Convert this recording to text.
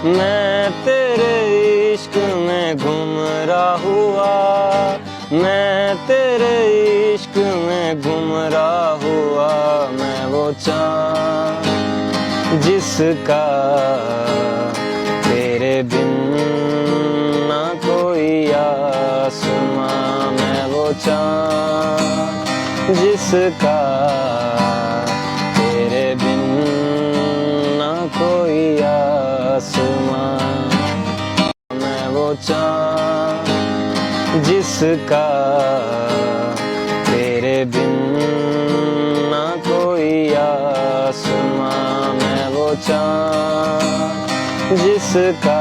मैं तेरे इश्क में गुमराह हुआ, मैं तेरे इश्क में गुमराह हुआ। मैं वो चाँद जिसका तेरे बिन ना कोई आसमां। मैं वो चाँद जिसका तेरे बिन ना कोई आसमां। मैं वो चाँद जिसका तेरे बिन ना कोई आसमां। मैं वो चाँद जिसका